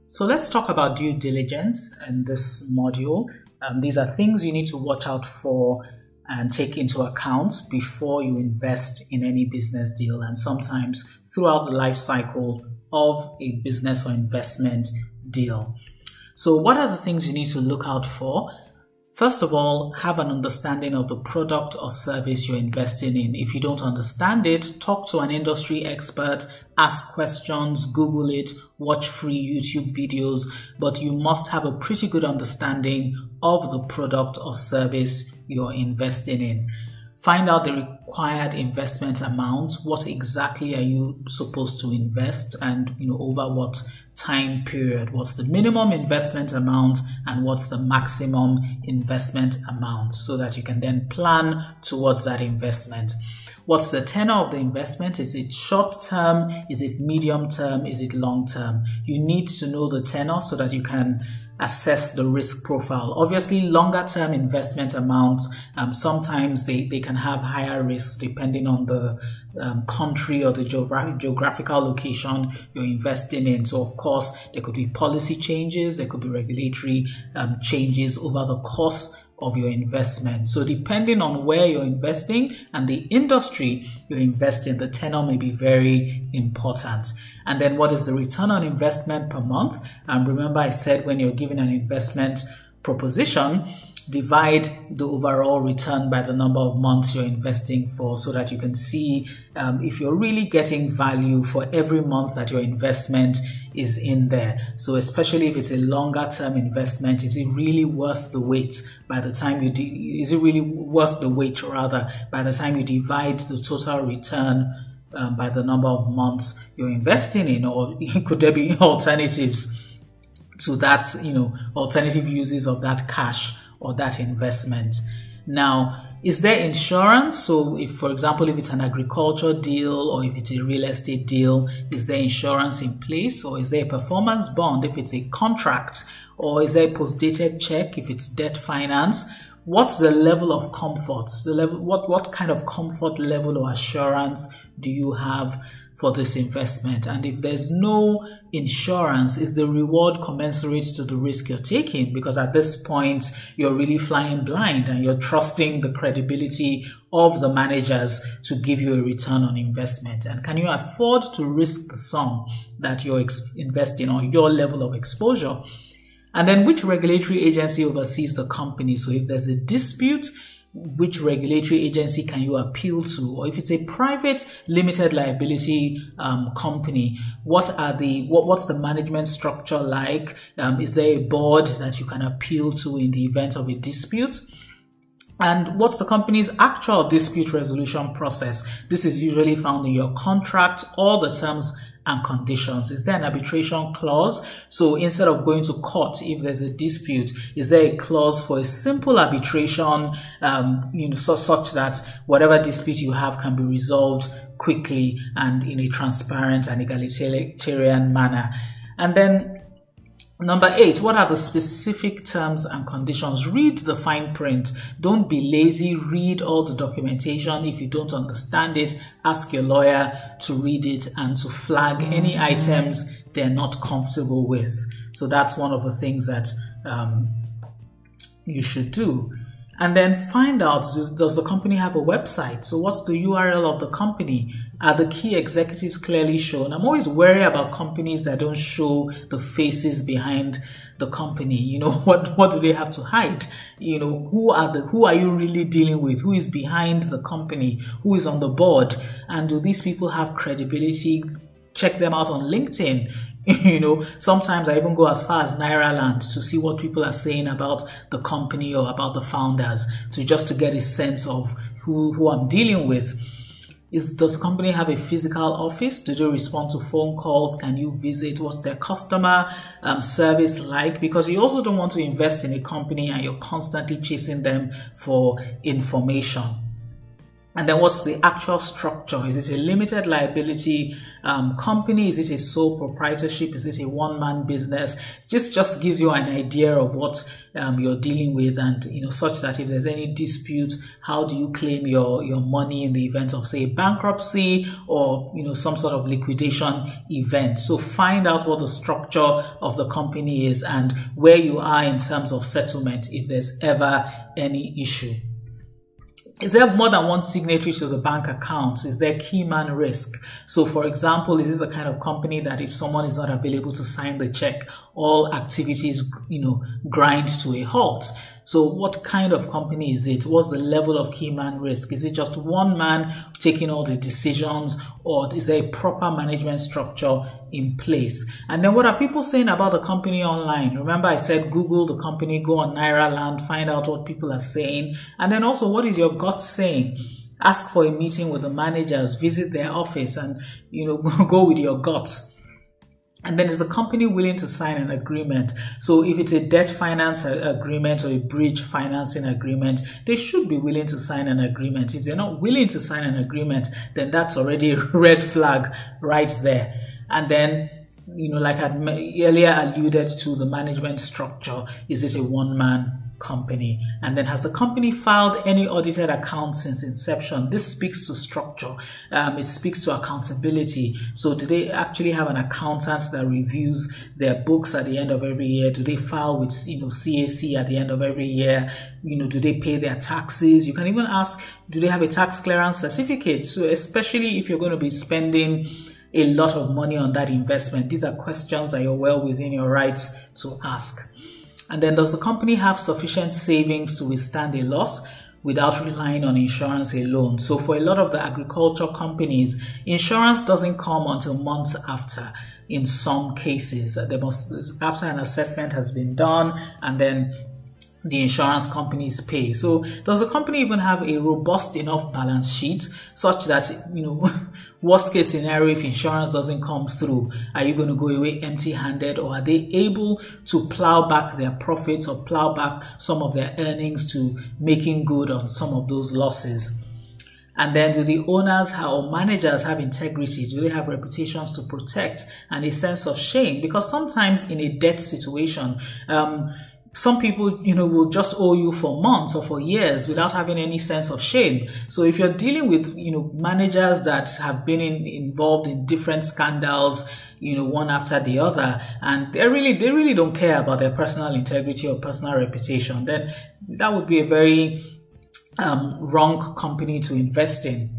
So let's talk about due diligence in this module. These are things you need to watch out for and take into account before you invest in any business deal, and sometimes throughout the life cycle of a business or investment deal. So what are the things you need to look out for? First of all, have an understanding of the product or service you're investing in. If you don't understand it, talk to an industry expert, ask questions, Google it, watch free YouTube videos, but you must have a pretty good understanding of the product or service you're investing in. Find out the required investment amount. What exactly are you supposed to invest, and over what time period? What's the minimum investment amount and what's the maximum investment amount, so that you can then plan towards that investment. What's the tenor of the investment? Is it short term? Is it medium term? Is it long term? You need to know the tenor so that you can assess the risk profile. Obviously, longer term investment amounts, sometimes they can have higher risks depending on the country or the geographical location you're investing in. So of course, there could be policy changes, there could be regulatory changes over the course of your investment. So depending on where you're investing and the industry you're investing, the tenor may be very important. And then what is the return on investment per month? Remember I said when you're given an investment proposition, divide the overall return by the number of months you're investing for, so that you can see if you're really getting value for every month that your investment is in there. So especially if it's a longer term investment, is it really worth the wait by the time you by the time you divide the total return by the number of months you're investing in? Or could there be alternatives to that, alternative uses of that cash or that investment? Now, is there insurance? So if, for example, if it's an agriculture deal or if it's a real estate deal, is there insurance in place? Or is there a performance bond if it's a contract? Or is there a post-dated check if it's debt finance? What's the level of comfort? What kind of comfort level or assurance do you have for this investment? And if there's no insurance, is the reward commensurate to the risk you're taking? Because at this point, you're really flying blind and you're trusting the credibility of the managers to give you a return on investment. And can you afford to risk the sum that you're investing or your level of exposure? And then which regulatory agency oversees the company? So if there's a dispute, which regulatory agency can you appeal to? Or if it's a private limited liability company, what's the management structure like? Is there a board that you can appeal to in the event of a dispute? And what's the company's actual dispute resolution process? This is usually found in your contract, all the terms and conditions. Is there an arbitration clause? So instead of going to court, if there's a dispute, is there a clause for a simple arbitration, such that whatever dispute you have can be resolved quickly and in a transparent and egalitarian manner? And then number 8, what are the specific terms and conditions? Read the fine print. Don't be lazy. Read all the documentation. If you don't understand it, ask your lawyer to read it and to flag any items they're not comfortable with. So that's one of the things that you should do. And then find out, does the company have a website? So what's the URL of the company? Are the key executives clearly shown? I'm always wary about companies that don't show the faces behind the company. What do they have to hide? Who are you really dealing with? Who is behind the company? Who is on the board? And do these people have credibility? Check them out on LinkedIn. Sometimes I even go as far as Nairaland to see what people are saying about the company or about the founders, just to get a sense of who I'm dealing with. Does the company have a physical office? Do they respond to phone calls? Can you visit? What's their customer service like? Because you also don't want to invest in a company and you're constantly chasing them for information. And then what's the actual structure? Is it a limited liability company? Is it a sole proprietorship? Is it a one-man business? Just gives you an idea of what you're dealing with, and such that if there's any dispute, how do you claim your money in the event of, say, bankruptcy or some sort of liquidation event. So find out what the structure of the company is and where you are in terms of settlement if there's ever any issue. Is there more than one signatory to the bank account? Is there key man risk? So for example, is it the kind of company that if someone is not available to sign the check, all activities, grind to a halt? So what kind of company is it? What's the level of key man risk? Is it just one man taking all the decisions, or is there a proper management structure in place? And then what are people saying about the company online? Remember I said Google the company, go on Nairaland, find out what people are saying. And then also, what is your gut saying? Ask for a meeting with the managers, visit their office, and go with your gut. And then is the company willing to sign an agreement? So if it's a debt finance agreement or a bridge financing agreement, they should be willing to sign an agreement. If they're not willing to sign an agreement, then that's already a red flag right there. And then, like I earlier alluded to, the management structure. Is it a one-man company? And then, has the company filed any audited accounts since inception? This speaks to structure. It speaks to accountability. So do they actually have an accountant that reviews their books at the end of every year? Do they file with CAC at the end of every year? Do they pay their taxes? You can even ask, do they have a tax clearance certificate? So especially if you're going to be spending a lot of money on that investment, these are questions that you're well within your rights to ask. And then, does the company have sufficient savings to withstand a loss without relying on insurance alone? So for a lot of the agriculture companies, insurance doesn't come until months after. In some cases, after an assessment has been done, and then the insurance companies pay. So does the company even have a robust enough balance sheet such that, worst case scenario, if insurance doesn't come through, are you going to go away empty-handed, or are they able to plow back their profits or plow back some of their earnings to making good on some of those losses? And then, do the owners or managers have integrity? Do they have reputations to protect and a sense of shame? Because sometimes in a debt situation, some people, will just owe you for months or for years without having any sense of shame. So if you're dealing with, managers that have been involved in different scandals, one after the other, and they really don't care about their personal integrity or personal reputation, then that would be a very wrong company to invest in.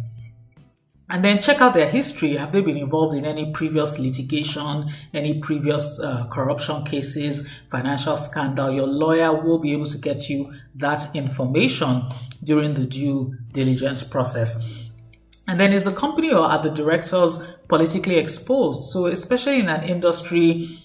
And then check out their history. Have they been involved in any previous litigation, any previous corruption cases, financial scandal? Your lawyer will be able to get you that information during the due diligence process. And then, is the company or are the directors politically exposed? So especially in an industry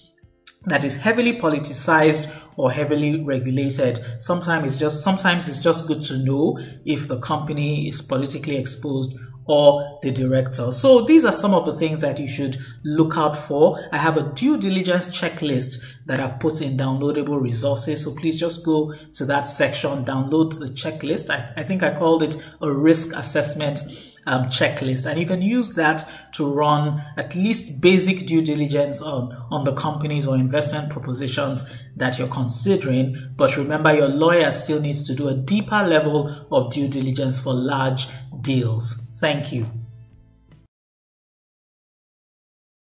that is heavily politicized or heavily regulated, sometimes it's just good to know if the company is politically exposed or the director. So these are some of the things that you should look out for. I have a due diligence checklist that I've put in downloadable resources. So please just go to that section, download the checklist. I think I called it a risk assessment checklist, and you can use that to run at least basic due diligence on the companies or investment propositions that you're considering. But remember, your lawyer still needs to do a deeper level of due diligence for large deals. Thank you.